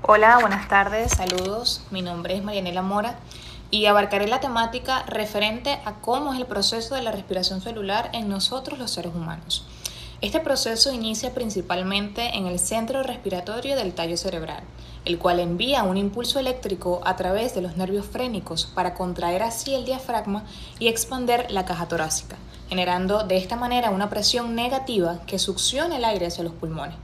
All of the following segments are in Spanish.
Hola, buenas tardes, saludos. Mi nombre es Marianela Mora y abarcaré la temática referente a cómo es el proceso de la respiración celular en nosotros los seres humanos. Este proceso inicia principalmente en el centro respiratorio del tallo cerebral, el cual envía un impulso eléctrico a través de los nervios frénicos para contraer así el diafragma y expander la caja torácica, generando de esta manera una presión negativa que succiona el aire hacia los pulmones.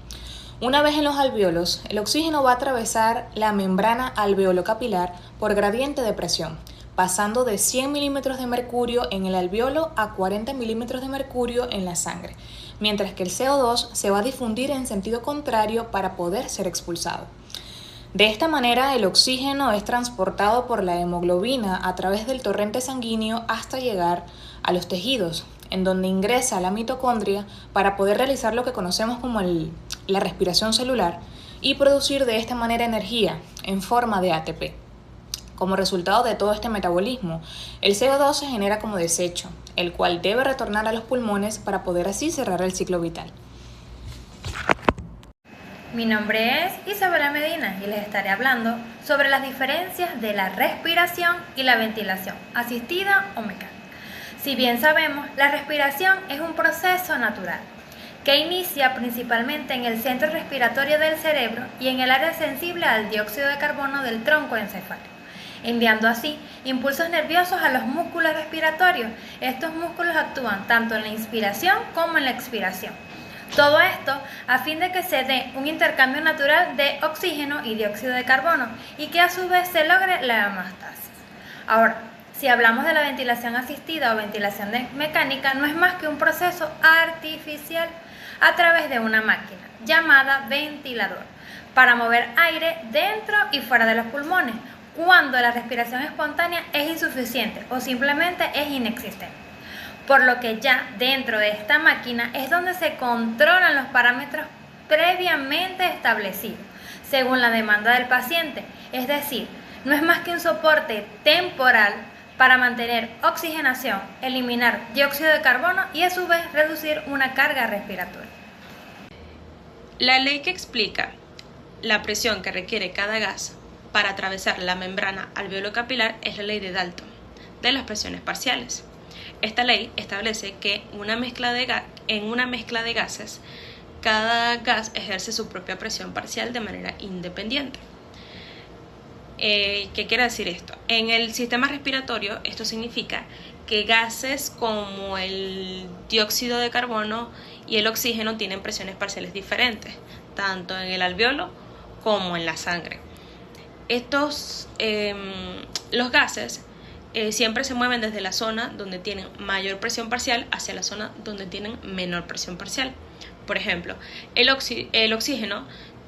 Una vez en los alvéolos, el oxígeno va a atravesar la membrana alveolo-capilar por gradiente de presión, pasando de 100 milímetros de mercurio en el alvéolo a 40 milímetros de mercurio en la sangre, mientras que el CO2 se va a difundir en sentido contrario para poder ser expulsado. De esta manera, el oxígeno es transportado por la hemoglobina a través del torrente sanguíneo hasta llegar a los tejidos, en donde ingresa a la mitocondria para poder realizar lo que conocemos como la respiración celular y producir de esta manera energía en forma de ATP. Como resultado de todo este metabolismo, el CO2 se genera como desecho, el cual debe retornar a los pulmones para poder así cerrar el ciclo vital. Mi nombre es Isabela Medina y les estaré hablando sobre las diferencias de la respiración y la ventilación, asistida o mecánica. Si bien sabemos, la respiración es un proceso natural que inicia principalmente en el centro respiratorio del cerebro y en el área sensible al dióxido de carbono del tronco encefálico, enviando así impulsos nerviosos a los músculos respiratorios. Estos músculos actúan tanto en la inspiración como en la expiración. Todo esto a fin de que se dé un intercambio natural de oxígeno y dióxido de carbono y que a su vez se logre la hemostasis. Ahora, si hablamos de la ventilación asistida o ventilación mecánica, no es más que un proceso artificial a través de una máquina llamada ventilador para mover aire dentro y fuera de los pulmones cuando la respiración espontánea es insuficiente o simplemente es inexistente. Por lo que ya dentro de esta máquina es donde se controlan los parámetros previamente establecidos, según la demanda del paciente. Es decir, no es más que un soporte temporal para mantener oxigenación, eliminar dióxido de carbono y a su vez reducir una carga respiratoria. La ley que explica la presión que requiere cada gas para atravesar la membrana alveolo-capilar es la ley de Dalton, de las presiones parciales. Esta ley establece que en una mezcla de gases, cada gas ejerce su propia presión parcial de manera independiente. ¿Qué quiere decir esto? En el sistema respiratorio, esto significa que gases como el dióxido de carbono y el oxígeno tienen presiones parciales diferentes, tanto en el alvéolo como en la sangre. Los gases siempre se mueven desde la zona donde tienen mayor presión parcial hacia la zona donde tienen menor presión parcial. Por ejemplo, el oxígeno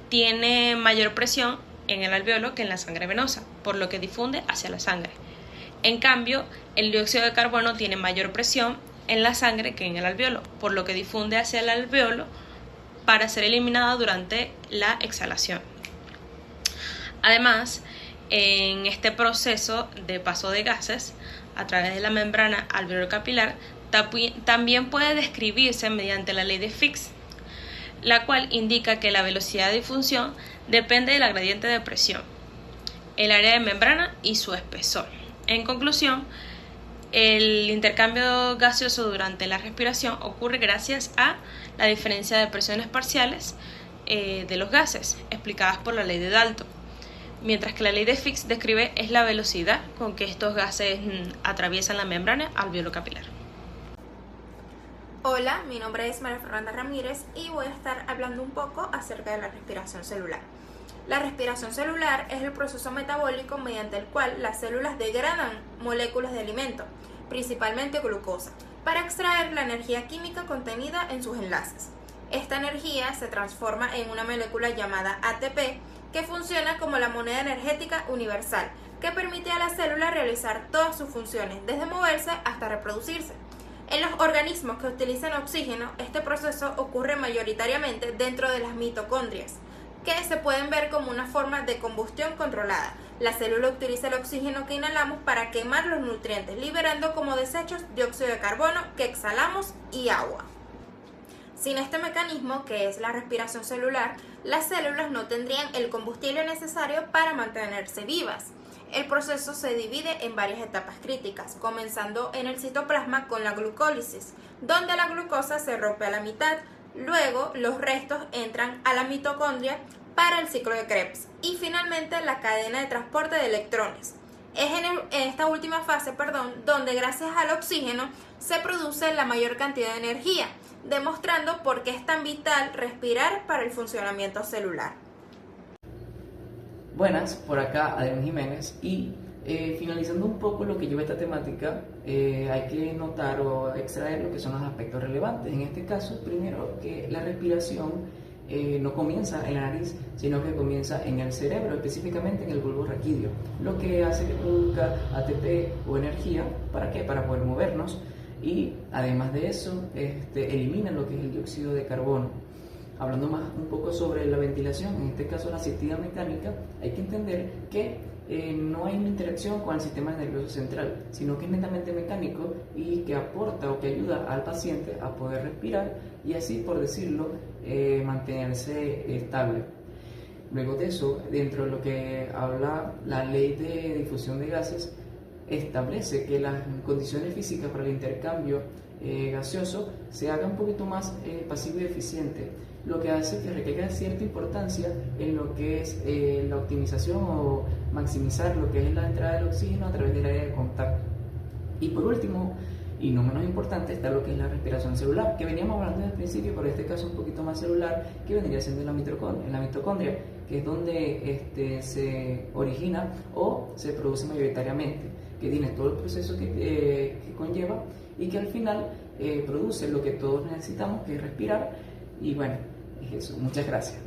tiene mayor presión en el alvéolo que en la sangre venosa, por lo que difunde hacia la sangre. En cambio, el dióxido de carbono tiene mayor presión en la sangre que en el alvéolo, por lo que difunde hacia el alvéolo para ser eliminado durante la exhalación. Además, en este proceso de paso de gases a través de la membrana alveolo-capilar también puede describirse mediante la ley de Fick, la cual indica que la velocidad de difusión depende del gradiente de presión, el área de membrana y su espesor. En conclusión, el intercambio gaseoso durante la respiración ocurre gracias a la diferencia de presiones parciales de los gases, explicadas por la ley de Dalton, mientras que la ley de Fick describe es la velocidad con que estos gases atraviesan la membrana alveolo-capilar. Hola, mi nombre es María Fernanda Ramírez y voy a estar hablando un poco acerca de la respiración celular. La respiración celular es el proceso metabólico mediante el cual las células degradan moléculas de alimento, principalmente glucosa, para extraer la energía química contenida en sus enlaces. Esta energía se transforma en una molécula llamada ATP, que funciona como la moneda energética universal, que permite a la célula realizar todas sus funciones, desde moverse hasta reproducirse. En los organismos que utilizan oxígeno, este proceso ocurre mayoritariamente dentro de las mitocondrias, que se pueden ver como una forma de combustión controlada. La célula utiliza el oxígeno que inhalamos para quemar los nutrientes, liberando como desechos dióxido de carbono que exhalamos y agua. Sin este mecanismo, que es la respiración celular, las células no tendrían el combustible necesario para mantenerse vivas. El proceso se divide en varias etapas críticas, comenzando en el citoplasma con la glucólisis, donde la glucosa se rompe a la mitad. Luego, los restos entran a la mitocondria para el ciclo de Krebs y finalmente la cadena de transporte de electrones. Es en esta última fase, donde gracias al oxígeno se produce la mayor cantidad de energía, demostrando por qué es tan vital respirar para el funcionamiento celular. Buenas, por acá Adrián Jiménez y finalizando un poco lo que lleva esta temática, hay que notar o extraer lo que son los aspectos relevantes. En este caso, primero que la respiración no comienza en la nariz, sino que comienza en el cerebro, específicamente en el bulbo raquídeo, lo que hace que produzca ATP o energía. ¿Para qué? Para poder movernos y además de eso elimina lo que es el dióxido de carbono. Hablando más un poco sobre la ventilación, en este caso la asistida mecánica, hay que entender que no hay una interacción con el sistema nervioso central, sino que es netamente mecánico y que aporta o que ayuda al paciente a poder respirar y así, por decirlo, mantenerse estable. Luego de eso, dentro de lo que habla la ley de difusión de gases, establece que las condiciones físicas para el intercambio gaseoso se haga un poquito más pasivo y eficiente, lo que hace que recaiga cierta importancia en lo que es la optimización o maximizar lo que es la entrada del oxígeno a través del área de contacto. Y por último, y no menos importante, está lo que es la respiración celular, que veníamos hablando desde el principio, pero en este caso un poquito más celular, que vendría siendo en la mitocondria, que es donde se origina o se produce mayoritariamente, que tiene todo el proceso que conlleva y que al final produce lo que todos necesitamos, que es respirar. Y bueno, es eso. Muchas gracias.